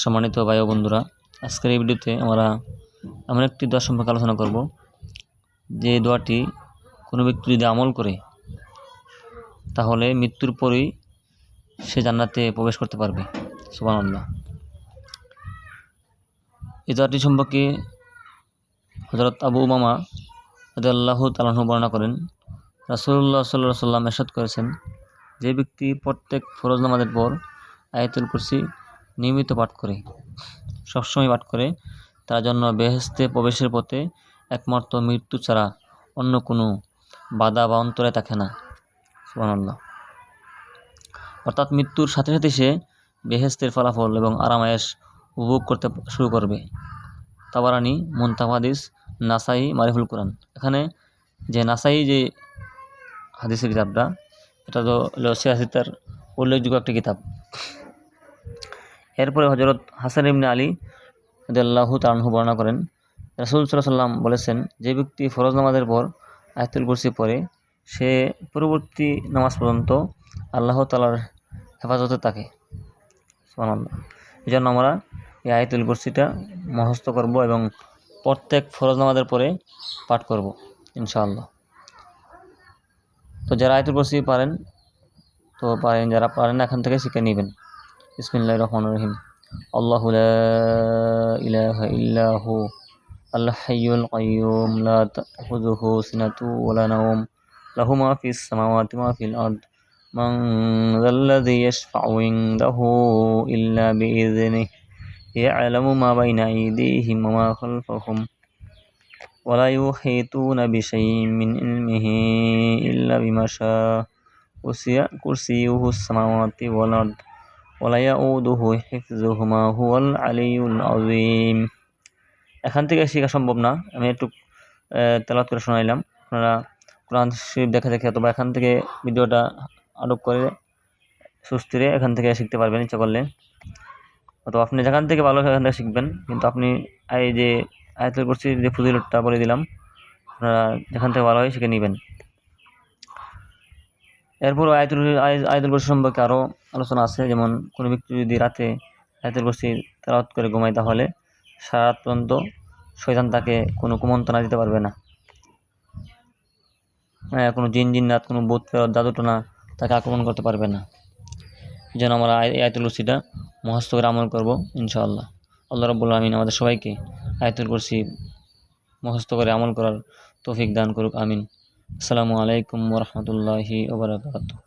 সম্মানিত ভাই ও বন্ধুরা, আজকের এই ভিডিওতে আমরা এমন একটি দোয়া সম্পর্কে আলোচনা করব যে দোয়াটি কোনো ব্যক্তি যদি আমল করে তাহলে মৃত্যুর পরেই সে জান্নাতে প্রবেশ করতে পারবে। সুবহানাল্লাহ। এই দোয়াটি সম্পর্কে হযরত আবু উমামা রাদিয়াল্লাহু তাআলা আনহু বর্ণনা করেন, রাসূলুল্লাহ সাল্লাল্লাহু আলাইহি ওয়াসাল্লাম ইরশাদ করেছেন, যে ব্যক্তি প্রত্যেক ফরজ নামাজের পর আয়াতুল কুরসি নিয়মিত পাঠ করে, সবসময় পাঠ করে, তার জন্য বেহেশতে প্রবেশের পথে একমাত্র মৃত্যু ছাড়া অন্য কোনো বাধা বা অন্তরে থাকে না। সুবহানাল্লাহ। অর্থাৎ মৃত্যুর সাথে সাথে সে বেহেশতের ফলাফল এবং আরামায়েশ উপভোগ করতে শুরু করবে। তাবারানি, মুনতাখব হাদিস, নাসাই, মারিফুল কুরআন। এখানে যে নাসাই যে হাদিসের কিতাবটা, এটা তো সিয়াসিতার উল্লেখযোগ্য একটি কিতাব। এরপরে হযরত হাসান ইবনে আলী রাদিয়াল্লাহু তাআলা আনহু বর্ণনা করেন, রাসূল সাল্লাল্লাহু আলাইহি ওয়াসাল্লাম বলেছেন, যে ব্যক্তি ফরজ নামাজের পর আয়াতুল কুরসি পড়ে সে পরবর্তী নামাজ পর্যন্ত আল্লাহ তাআলার হেফাজতে থাকে। সুবহানাল্লাহ। এজন্য আমরা এই আয়াতুল কুরসিটা মুখস্থ করব এবং প্রত্যেক ফরজ নামাজের পরে পাঠ করব ইনশাআল্লাহ। তো যারা আয়াতুল কুরসি পারেন তো পারেন, যারা পারেন না এখান থেকে শিখে নেবেন। বিসমিল্লাহির রহমানির রহিম। আল্লাহু লা ইলাহা ইল্লা হু আল হাইয়ুল কাইয়্যুম লা তাখুযুহু সিনাতু ওয়া লা নাওম লাহু মা ফিস সামাওয়াতি ওয়া মা ফিল আরদ মান যাল্লাযী ইয়াশফা'ু ইনদাহু ইল্লা বিইযনিহি ইয়া'লামু মা বাইনা আইদিহিম ওয়া মা খালফাহুম ওয়া লা ইউহীতুনা বিশাইইন মিন ইলমিহি ইল্লা বিমা শাআ ওয়াসি'a কুরসিয়্যুহুস সামাওয়াতি ওয়াল আরদ ওয়ালা ইয়াউদুহু হিফযুহুমা হুয়াল আলিয়্যুল আযীম। এখান থেকে শেখা সম্ভব না, আমি একটু তেলাওয়াত করে শোনাইলাম। আপনারা কোরআন শরীফ দেখে দেখে অথবা এখান থেকে ভিডিওটা আটক করে সুস্থিরে এখান থেকে শিখতে পারবেন ইচ্ছা করলে, অথবা আপনি যেখান থেকে ভালো এখান থেকে শিখবেন। কিন্তু আপনি এই যে আয়াতুল কুরসির যে ফজিলতটা বলে দিলাম, আপনারা যেখান থেকে ভালো হয় শিখে নেবেন। এরপর আয়াতুল কুরসি সম্পর্কে আরও আলোচনা আছে। যেমন কোনো ব্যক্তি যদি রাতে আয়াতুল কুরসি তেলাওয়াত করে ঘুমায় তাহলে সারা রাত পর্যন্ত শয়তান তাকে কোনো কুমন্ত্রণা দিতে পারবে না। কোনো জিন্নাত, কোনো ভূত প্রেত, জাদুটোনা তাকে আক্রমণ করতে পারবে না। এই জন্য আমরা আয়াতুল কুরসিটা মুখস্থ করে আমল করব ইনশাআল্লাহ। আল্লাহ রাব্বুল আমিন আমাদের সবাইকে আয়াতুল কুরসি মুখস্থ করে আমল করার তৌফিক দান করুক, আমিন। আসসালামু আলাইকুম ওয়া রাহমাতুল্লাহি ওয়া বারাকাতুহু।